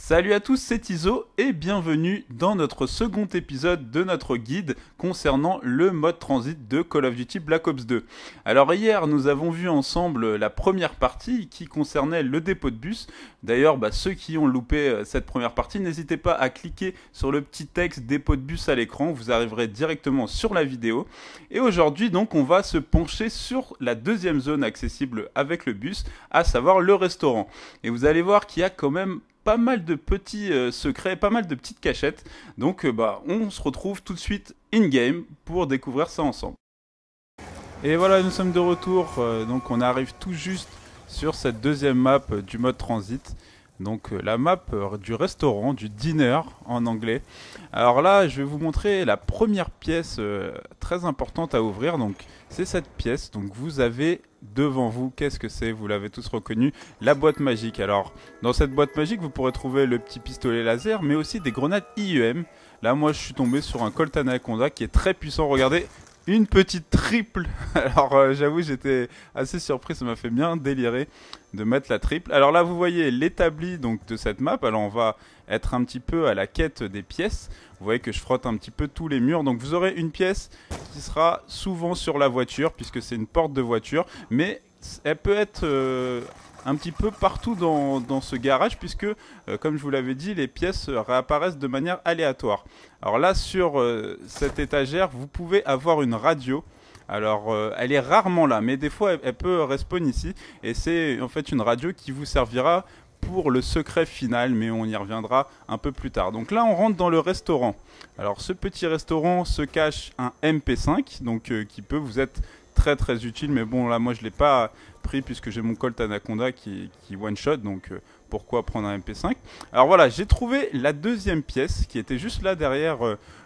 Salut à tous, c'est Iso et bienvenue dans notre second épisode de notre guide concernant le mode transit de Call of Duty Black Ops 2. Alors hier nous avons vu ensemble la première partie qui concernait le dépôt de bus. D'ailleurs ceux qui ont loupé cette première partie, n'hésitez pas à cliquer sur le petit texte dépôt de bus à l'écran, vous arriverez directement sur la vidéo. Et aujourd'hui donc on va se pencher sur la deuxième zone accessible avec le bus, à savoir le restaurant. Et vous allez voir qu'il y a quand même pas mal de petits secrets, pas mal de petites cachettes. Donc on se retrouve tout de suite in-game pour découvrir ça ensemble. Et voilà, nous sommes de retour. Donc on arrive tout juste sur cette deuxième map du mode transit. Donc la map du restaurant, du diner en anglais. Alors là, je vais vous montrer la première pièce très importante à ouvrir. Donc c'est cette pièce. Donc vous avez devant vous, qu'est-ce que c'est? Vous l'avez tous reconnu, la boîte magique. Alors dans cette boîte magique, vous pourrez trouver le petit pistolet laser, mais aussi des grenades IEM. Là, moi, je suis tombé sur un Colt Anaconda qui est très puissant. Regardez. Une petite triple. Alors j'avoue j'étais assez surpris, ça m'a fait bien délirer de mettre la triple. Alors là vous voyez l'établi donc de cette map. Alors on va être un petit peu à la quête des pièces. Vous voyez que je frotte un petit peu tous les murs. Donc vous aurez une pièce qui sera souvent sur la voiture puisque c'est une porte de voiture. Mais elle peut être un petit peu partout dans ce garage puisque comme je vous l'avais dit, les pièces réapparaissent de manière aléatoire. Alors là sur cette étagère vous pouvez avoir une radio. Alors elle est rarement là mais des fois elle peut respawn ici. Et c'est en fait une radio qui vous servira pour le secret final, mais on y reviendra un peu plus tard. Donc là on rentre dans le restaurant. Alors ce petit restaurant se cache un MP5 donc qui peut vous être très utile, mais bon là moi je l'ai pas pris puisque j'ai mon Colt Anaconda qui one shot, donc pourquoi prendre un MP5. Alors voilà, j'ai trouvé la deuxième pièce qui était juste là derrière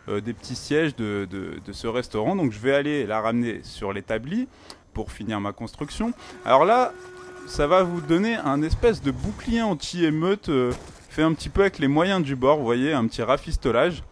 des petits sièges de ce restaurant, donc je vais aller la ramener sur l'établi pour finir ma construction. Alors là ça va vous donner un espèce de bouclier anti-émeute fait un petit peu avec les moyens du bord, vous voyez, un petit rafistolage.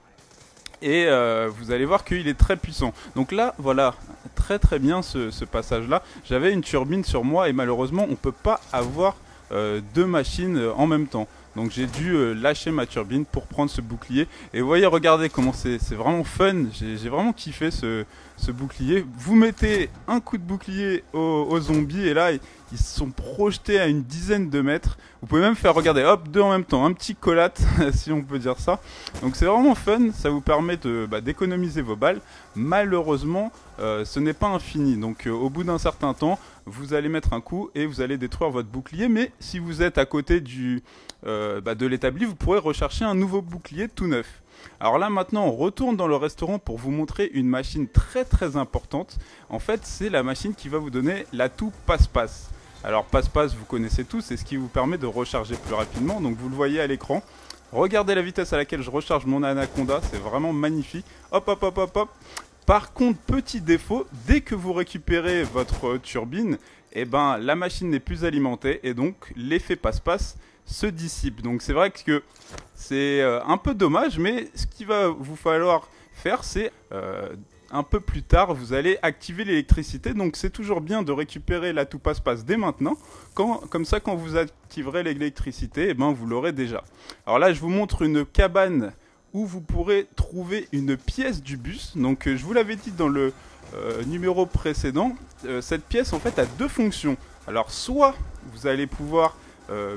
Et vous allez voir qu'il est très puissant. Donc là, voilà, très bien ce passage-là. J'avais une turbine sur moi et malheureusement, on ne peut pas avoir deux machines en même temps. Donc j'ai dû lâcher ma turbine pour prendre ce bouclier. Et vous voyez, regardez comment c'est vraiment fun. J'ai vraiment kiffé ce bouclier. Vous mettez un coup de bouclier aux zombies et là, ils se sont projetés à une dizaine de mètres. Vous pouvez même faire, regardez, hop, deux en même temps. Un petit collate, si on peut dire ça. Donc c'est vraiment fun. Ça vous permet d'économiser vos balles. Malheureusement, ce n'est pas infini. Donc au bout d'un certain temps, vous allez mettre un coup et vous allez détruire votre bouclier. Mais si vous êtes à côté de l'établi, vous pourrez rechercher un nouveau bouclier tout neuf. Alors là maintenant on retourne dans le restaurant pour vous montrer une machine très importante. En fait c'est la machine qui va vous donner l'atout passe-passe. Alors passe-passe vous connaissez tous, c'est ce qui vous permet de recharger plus rapidement. Donc vous le voyez à l'écran. Regardez la vitesse à laquelle je recharge mon Anaconda, c'est vraiment magnifique. Hop. Par contre, petit défaut, dès que vous récupérez votre turbine, la machine n'est plus alimentée et donc l'effet passe-passe se dissipe. Donc c'est vrai que c'est un peu dommage, mais ce qu'il va vous falloir faire, c'est un peu plus tard, vous allez activer l'électricité. Donc c'est toujours bien de récupérer l'atout passe-passe dès maintenant. Comme ça, quand vous activerez l'électricité, vous l'aurez déjà. Alors là, je vous montre une cabane où vous pourrez trouver une pièce du bus. Donc je vous l'avais dit dans le numéro précédent, cette pièce en fait a deux fonctions. Alors soit vous allez pouvoir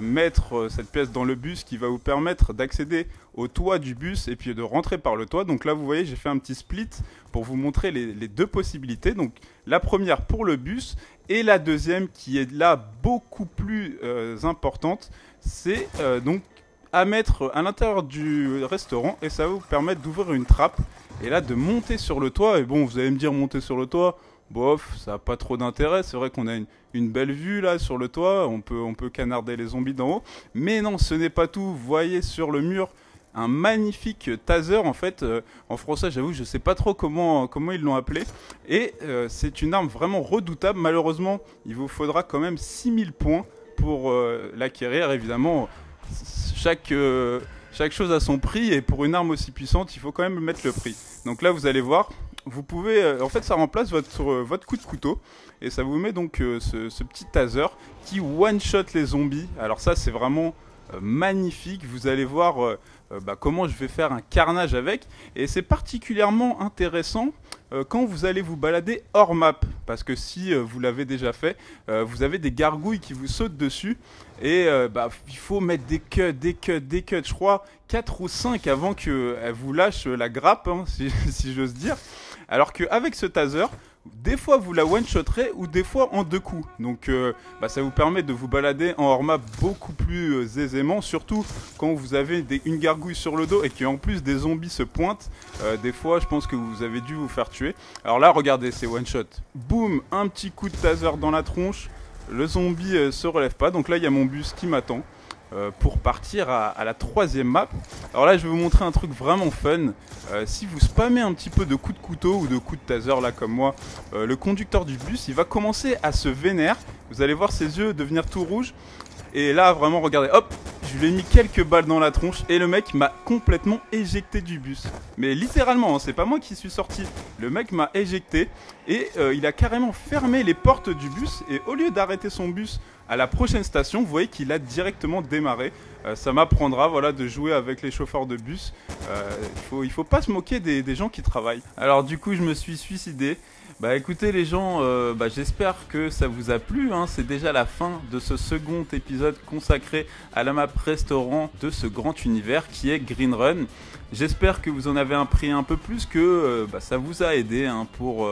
mettre cette pièce dans le bus qui va vous permettre d'accéder au toit du bus et puis de rentrer par le toit. Donc là vous voyez j'ai fait un petit split pour vous montrer les deux possibilités. Donc la première pour le bus et la deuxième qui est là beaucoup plus importante, c'est donc à mettre à l'intérieur du restaurant et ça va vous permettre d'ouvrir une trappe et là de monter sur le toit. Et bon, vous allez me dire monter sur le toit, bof, ça n'a pas trop d'intérêt. C'est vrai qu'on a une belle vue là sur le toit, on peut canarder les zombies d'en haut. Mais non, ce n'est pas tout. Vous voyez sur le mur un magnifique taser en fait. En français, j'avoue, je sais pas trop comment ils l'ont appelé. Et c'est une arme vraiment redoutable. Malheureusement, il vous faudra quand même 6000 points pour l'acquérir. Évidemment, chaque chose a son prix et pour une arme aussi puissante, il faut quand même mettre le prix. Donc là, vous allez voir, vous pouvez, en fait, ça remplace votre coup de couteau et ça vous met donc ce petit taser qui one-shot les zombies. Alors ça, c'est vraiment magnifique. Vous allez voir comment je vais faire un carnage avec. Et c'est particulièrement intéressant quand vous allez vous balader hors map. Parce que si vous l'avez déjà fait, vous avez des gargouilles qui vous sautent dessus. Et il faut mettre des cuts, je crois 4 ou 5 avant qu'elle vous lâche la grappe, hein, si j'ose dire. Alors qu'avec ce taser, des fois vous la one-shotterez ou des fois en 2 coups. Donc ça vous permet de vous balader en hors-map beaucoup plus aisément. Surtout quand vous avez une gargouille sur le dos et qu'en plus des zombies se pointent. Des fois je pense que vous avez dû vous faire tuer. Alors là regardez, c'est one-shot. Boum, un petit coup de taser dans la tronche. Le zombie se relève pas. Donc là il y a mon bus qui m'attend pour partir à la 3e map. Alors là je vais vous montrer un truc vraiment fun. Si vous spammez un petit peu de coups de couteau ou de coups de taser là comme moi, le conducteur du bus il va commencer à se vénère. Vous allez voir ses yeux devenir tout rouges. Et là vraiment regardez, hop, je lui ai mis quelques balles dans la tronche et le mec m'a complètement éjecté du bus. Mais littéralement, hein, c'est pas moi qui suis sorti. Le mec m'a éjecté et il a carrément fermé les portes du bus. Et au lieu d'arrêter son bus à la prochaine station, vous voyez qu'il a directement démarré. Ça m'apprendra de jouer avec les chauffeurs de bus. Il faut pas se moquer des gens qui travaillent. Alors du coup je me suis suicidé. Écoutez les gens, j'espère que ça vous a plu, hein. C'est déjà la fin de ce second épisode consacré à la map restaurant de ce grand univers qui est Green Run. J'espère que vous en avez appris un peu plus, que ça vous a aidé, hein, pour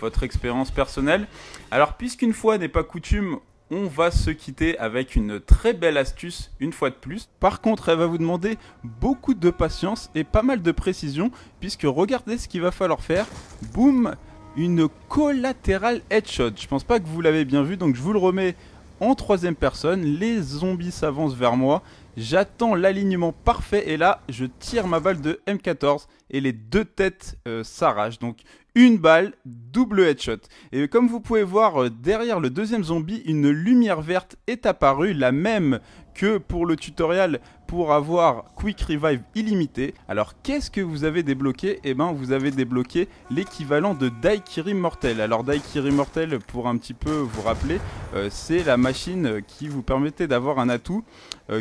votre expérience personnelle. Alors puisqu'une fois n'est pas coutume, on va se quitter avec une très belle astuce une fois de plus. Par contre, elle va vous demander beaucoup de patience et pas mal de précision, puisque regardez ce qu'il va falloir faire. Boum, une collatéral headshot. Je pense pas que vous l'avez bien vu, donc je vous le remets en 3e personne. Les zombies s'avancent vers moi. J'attends l'alignement parfait et là, je tire ma balle de M14 et les 2 têtes s'arrachent. Donc une balle, double headshot. Et comme vous pouvez voir derrière le 2e zombie, une lumière verte est apparue, la même que pour le tutoriel pour avoir Quick Revive illimité. Alors qu'est-ce que vous avez débloqué? Vous avez débloqué l'équivalent de Daiquiri Mortel. Alors Daiquiri Mortel, pour un petit peu vous rappeler, c'est la machine qui vous permettait d'avoir un atout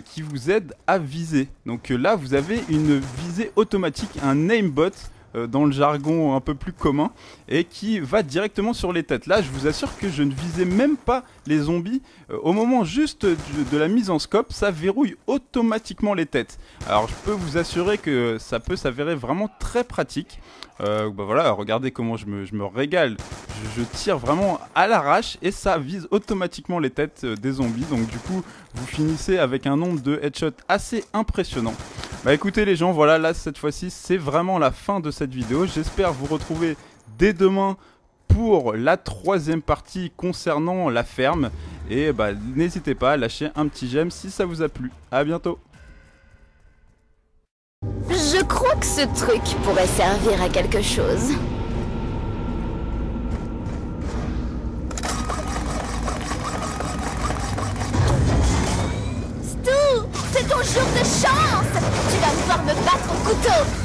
qui vous aide à viser. Donc là vous avez une visée automatique, un aimbot dans le jargon un peu plus commun, et qui va directement sur les têtes. Là je vous assure que je ne visais même pas les zombies. Au moment juste de la mise en scope, ça verrouille automatiquement les têtes. Alors je peux vous assurer que ça peut s'avérer vraiment très pratique. Regardez comment je me régale. Je tire vraiment à l'arrache et ça vise automatiquement les têtes des zombies. Donc du coup vous finissez avec un nombre de headshots assez impressionnant. Écoutez les gens, voilà, là cette fois-ci c'est vraiment la fin de cette vidéo. J'espère vous retrouver dès demain pour la 3e partie concernant la ferme. Et n'hésitez pas à lâcher un petit j'aime si ça vous a plu. A bientôt. Je crois que ce truc pourrait servir à quelque chose. Stu, c'est ton jour de chance! Tu vas pouvoir me battre au couteau!